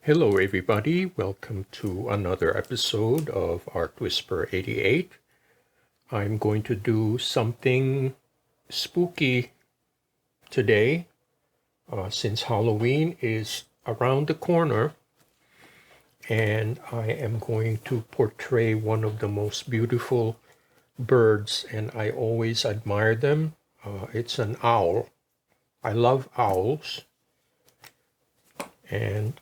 Hello everybody, welcome to another episode of Art Whisper 88. I'm going to do something spooky today since Halloween is around the corner, and I am going to portray one of the most beautiful birds, and I always admire them. It's an owl. I love owls, and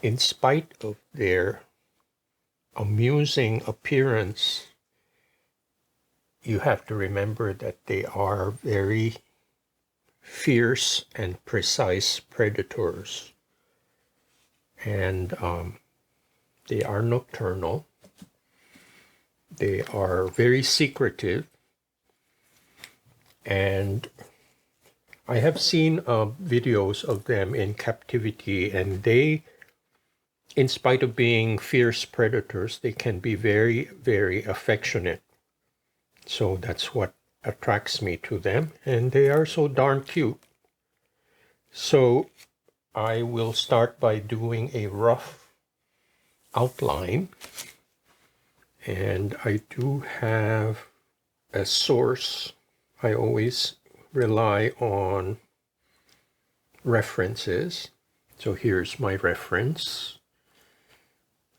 in spite of their amusing appearance, you have to remember that they are very fierce and precise predators. And they are nocturnal. They are very secretive. And I have seen videos of them in captivity, and they, in spite of being fierce predators, they can be very, very affectionate. So that's what attracts me to them, and they are so darn cute. So I will start by doing a rough outline, and I do have a source. I always rely on references. So here's my reference.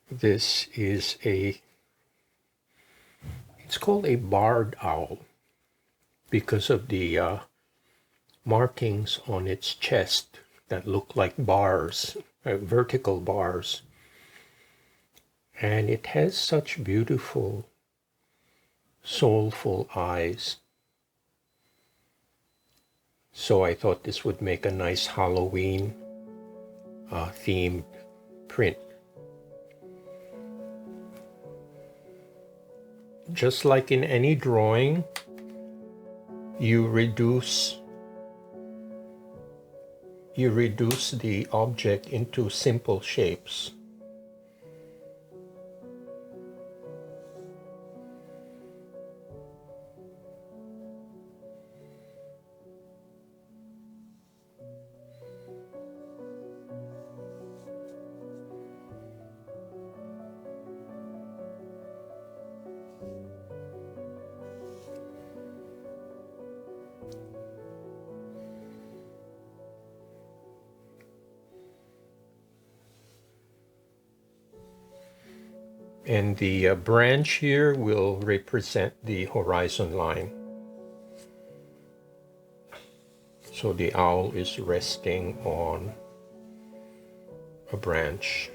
This is it's called a barred owl because of the markings on its chest that look like bars, vertical bars. And it has such beautiful, soulful eyes. So I thought this would make a nice Halloween themed print. Just like in any drawing, you reduce the object into simple shapes. And the branch here will represent the horizon line. So the owl is resting on a branch.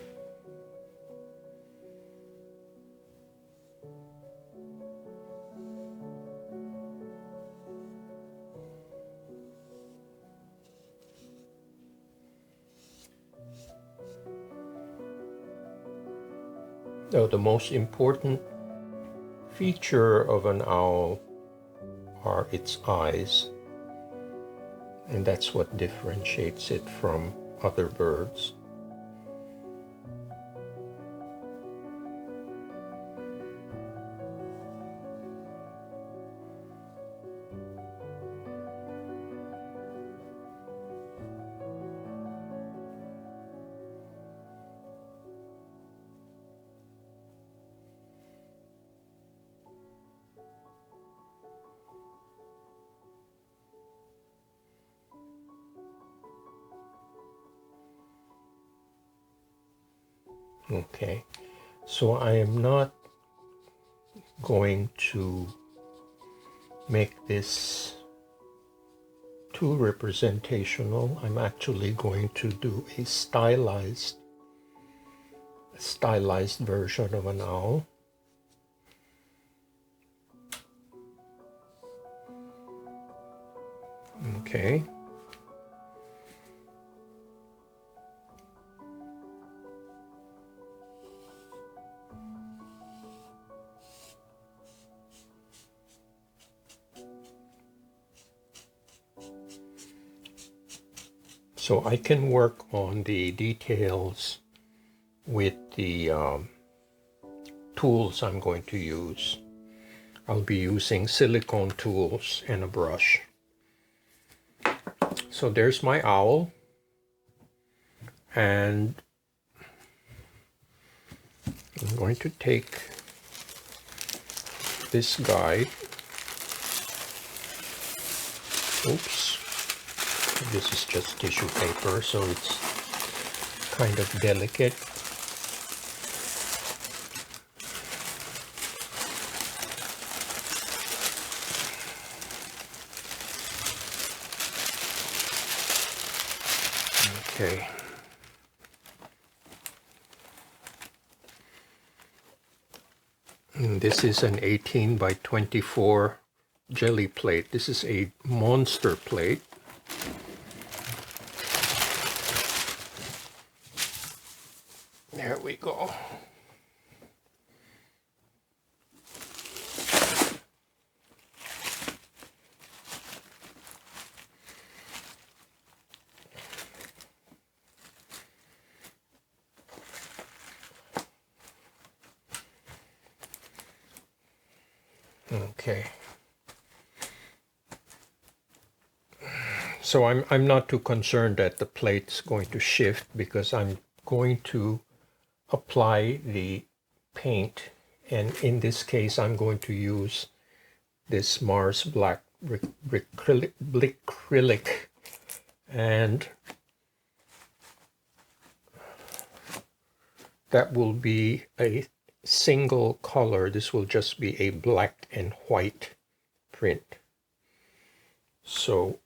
Now, the most important feature of an owl are its eyes, and that's what differentiates it from other birds. Okay, so I am not going to make this too representational. I'm actually going to do a stylized version of an owl. Okay. So I can work on the details with the tools I'm going to use. I'll be using silicone tools and a brush. So there's my owl. And I'm going to take this guy. Oops. This is just tissue paper, so it's kind of delicate. Okay. And this is an 18 by 24 Gelli plate. This is a monster plate. There we go. Okay. So I'm not too concerned that the plate's going to shift, because I'm going to apply the paint, and in this case I'm going to use this Mars Black acrylic, and that will be a single color. This will just be a black and white print. So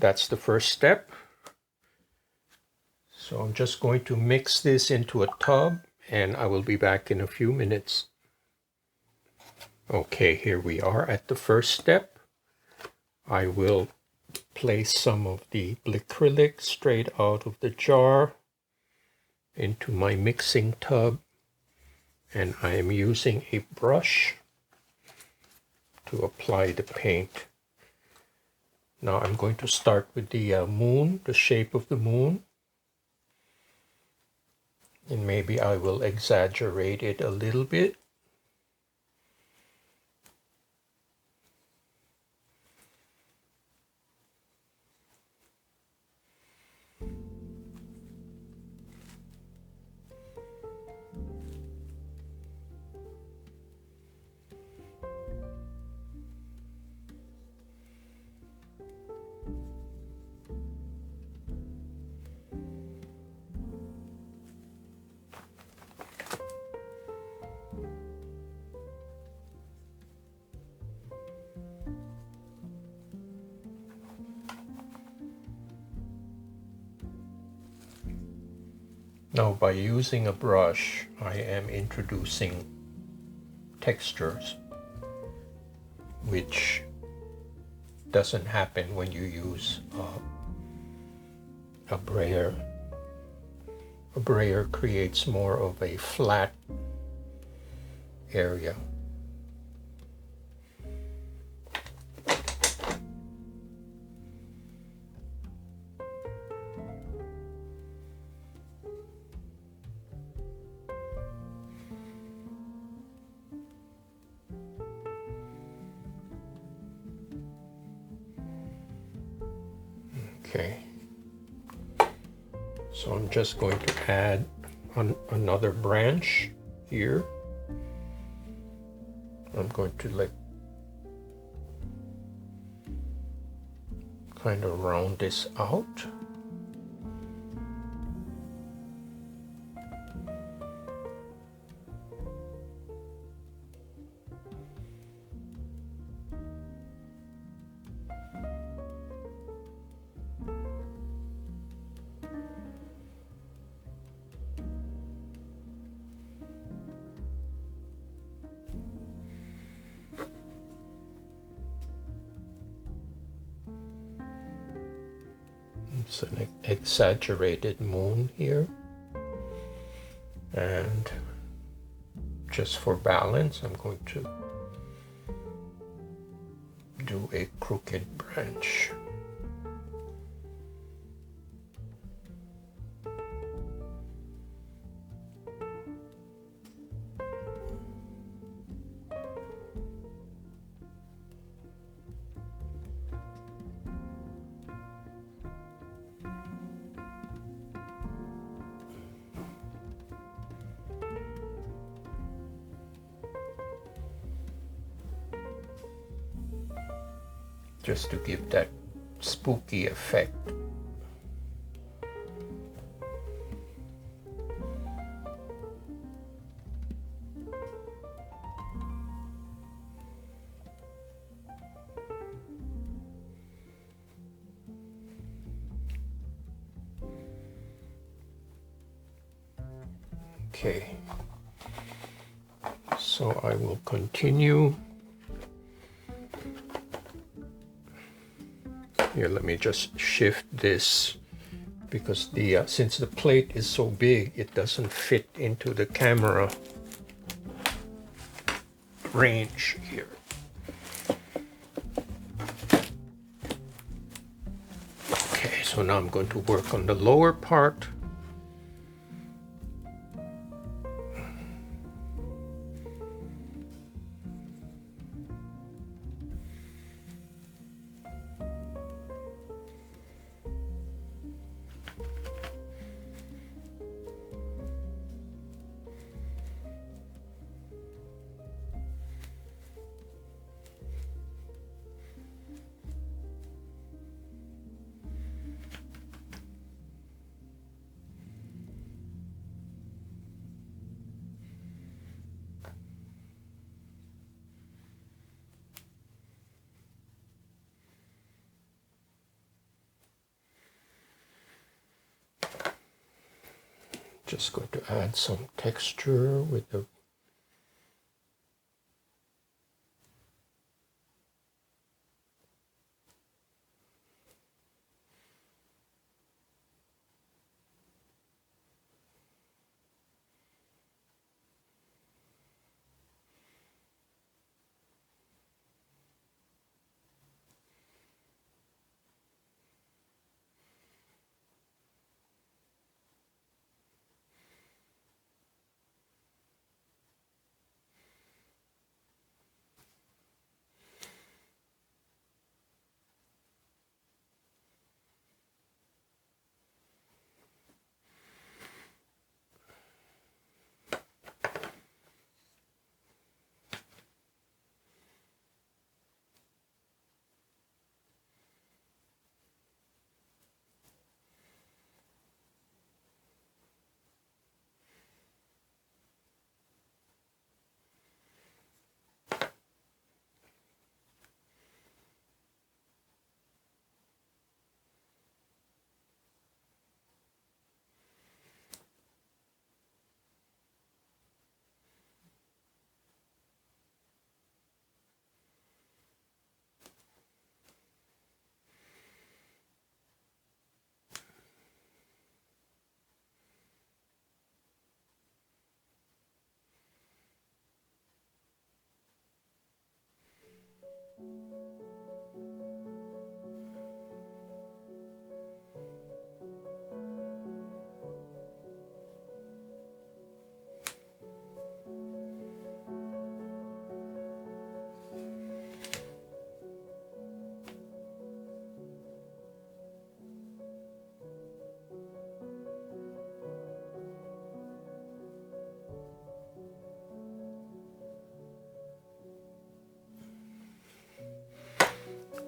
that's the first step. So I'm just going to mix this into a tub, and I will be back in a few minutes. Okay, here we are at the first step. I will place some of the acrylic straight out of the jar into my mixing tub, and I am using a brush to apply the paint. Now I'm going to start with the moon, the shape of the moon. And maybe I will exaggerate it a little bit. Now, by using a brush, I am introducing textures, which doesn't happen when you use a brayer. A brayer creates more of a flat area. Okay, so I'm just going to add another branch here. I'm going to kind of round this out. It's an exaggerated moon here, and just for balance I'm going to do a crooked branch. just to give that spooky effect. Okay, so I will continue. Here, let me just shift this because since the plate is so big, it doesn't fit into the camera range here. Okay, so now I'm going to work on the lower part. Just going to add some texture with the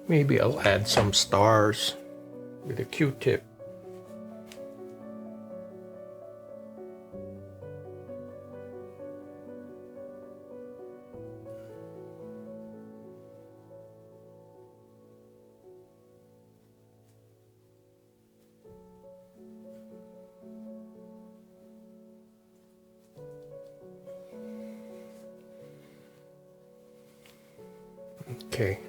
maybe I'll add some stars with a Q-tip. Okay.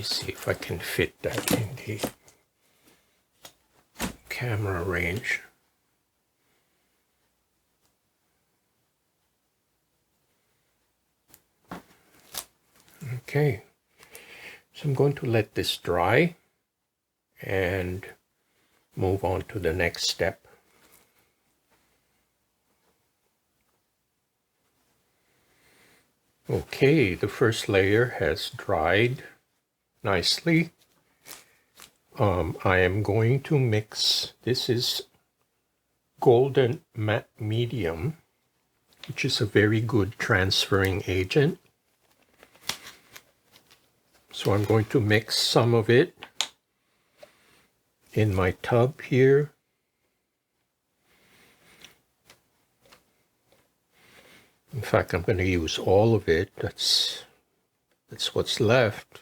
see if I can fit that in the camera range. Okay, so I'm going to let this dry and move on to the next step. Okay, the first layer has dried nicely. I am going to mix, this is golden matte medium, which is a very good transferring agent. So I'm going to mix some of it in my tub here. In fact, I'm going to use all of it. That's what's left.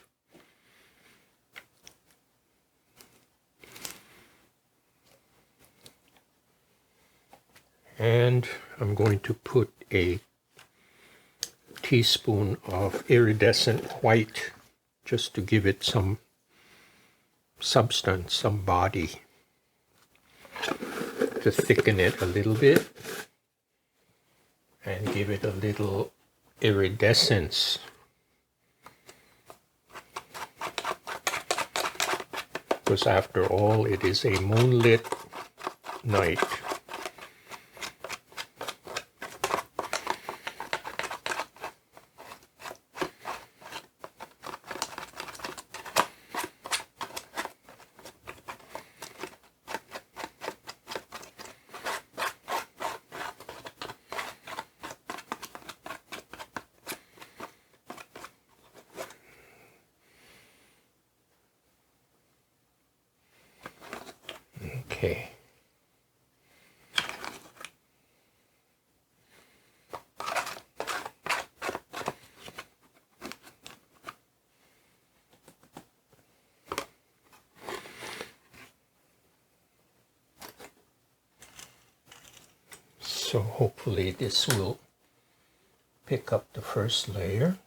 And I'm going to put a teaspoon of iridescent white just to give it some substance, some body, to thicken it a little bit and give it a little iridescence. Because after all, it is a moonlit night. Okay. So hopefully this will pick up the first layer.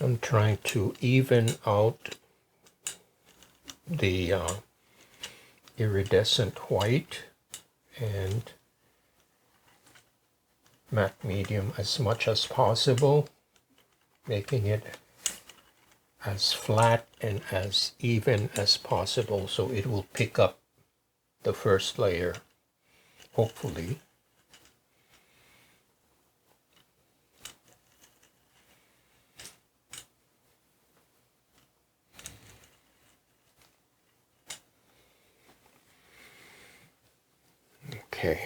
I'm trying to even out the iridescent white and matte medium as much as possible, making it as flat and as even as possible so it will pick up the first layer, hopefully. Okay.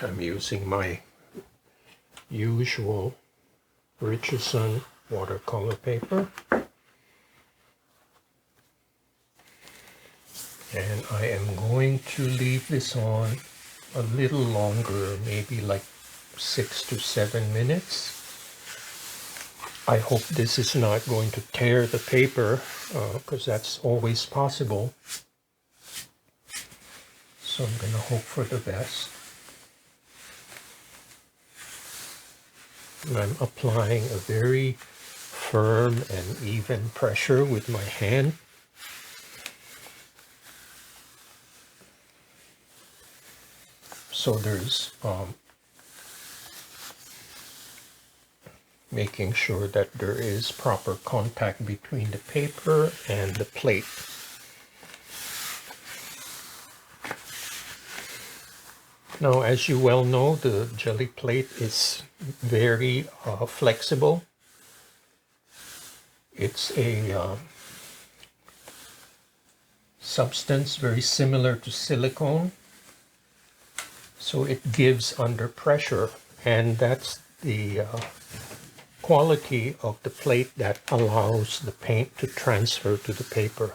I'm using my usual Richardson watercolor paper. And I am going to leave this on a little longer, maybe like 6 to 7 minutes. I hope this is not going to tear the paper, because that's always possible. So I'm going to hope for the best. And I'm applying a very firm and even pressure with my hand. So there's making sure that there is proper contact between the paper and the plate. Now, as you well know, the Gelli Plate is very flexible. It's a substance very similar to silicone, so it gives under pressure, and that's the quality of the plate that allows the paint to transfer to the paper.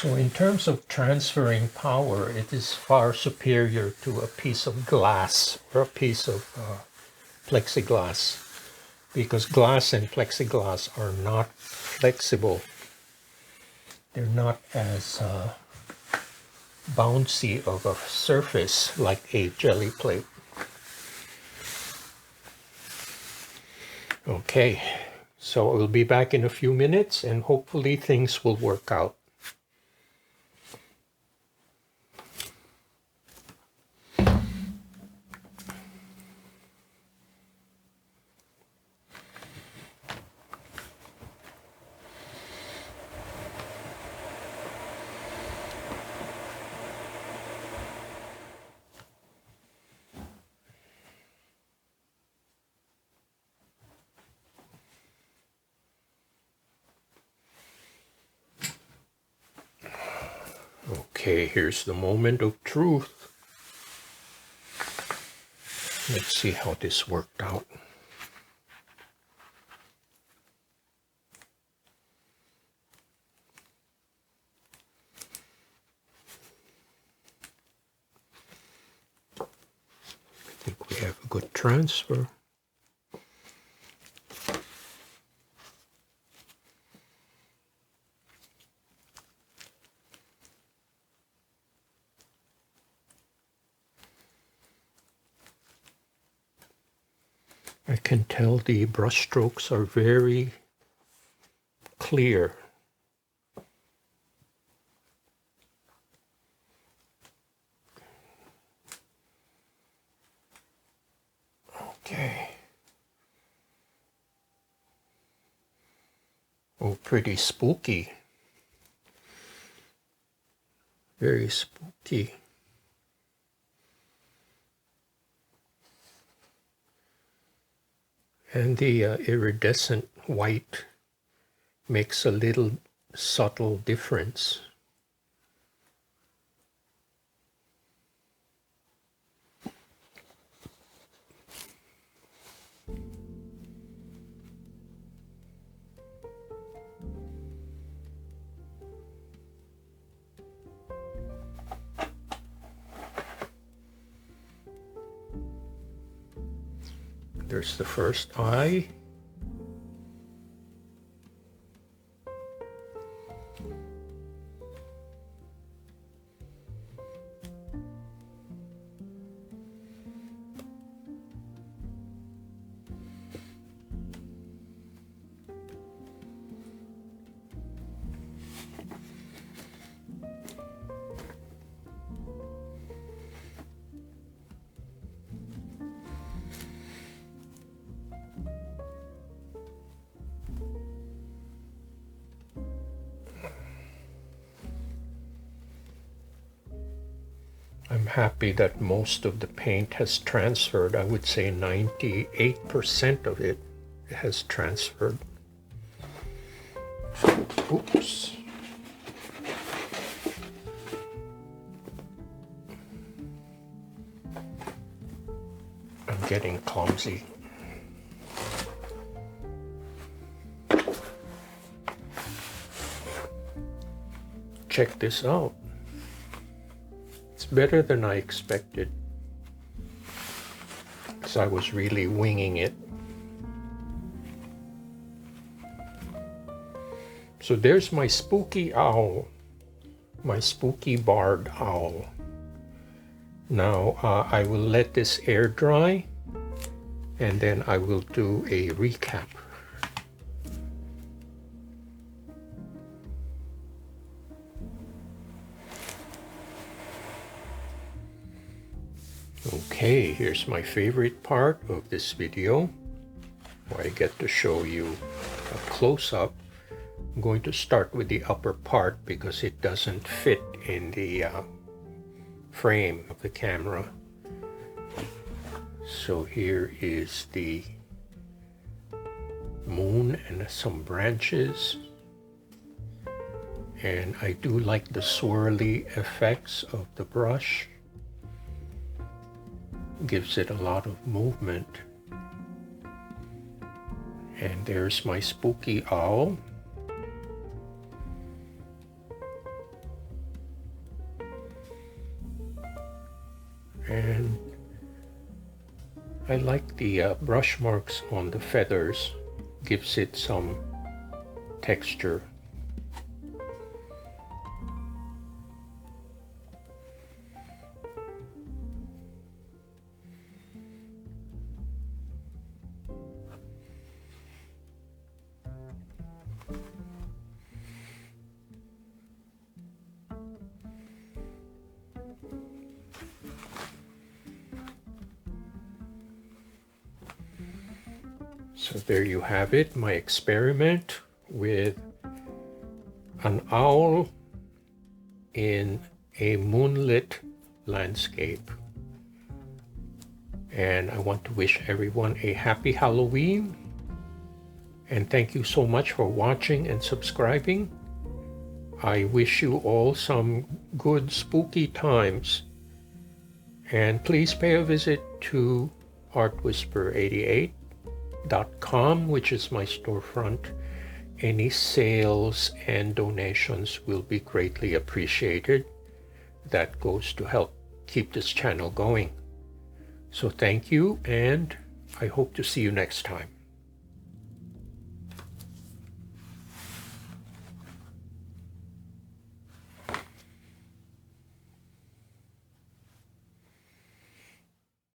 So in terms of transferring power, it is far superior to a piece of glass or a piece of plexiglass, because glass and plexiglass are not flexible. They're not as bouncy of a surface like a Gelli Plate. Okay, so I'll be back in a few minutes and hopefully things will work out. Okay, here's the moment of truth. Let's see how this worked out. I think we have a good transfer. I can tell the brush strokes are very clear. Okay. Oh, pretty spooky. Very spooky. And the iridescent white makes a little subtle difference. There's the first eye. I'm happy that most of the paint has transferred. I would say 98% of it has transferred. Oops. I'm getting clumsy. Check this out. It's better than I expected, because I was really winging it. So there's my spooky owl, my spooky barred owl. Now I will let this air dry, and then I will do a recap. Okay, here's my favorite part of this video, where I get to show you a close-up. I'm going to start with the upper part because it doesn't fit in the frame of the camera. So here is the moon and some branches. And I do like the swirly effects of the brush. Gives it a lot of movement. And there's my spooky owl. And I like the brush marks on the feathers. Gives it some texture. So there you have it, my experiment with an owl in a moonlit landscape. And I want to wish everyone a happy Halloween. And thank you so much for watching and subscribing. I wish you all some good spooky times. And please pay a visit to artwhisper88.com, which is my storefront. Any sales and donations will be greatly appreciated. That goes to help keep this channel going. So thank you, and I hope to see you next time.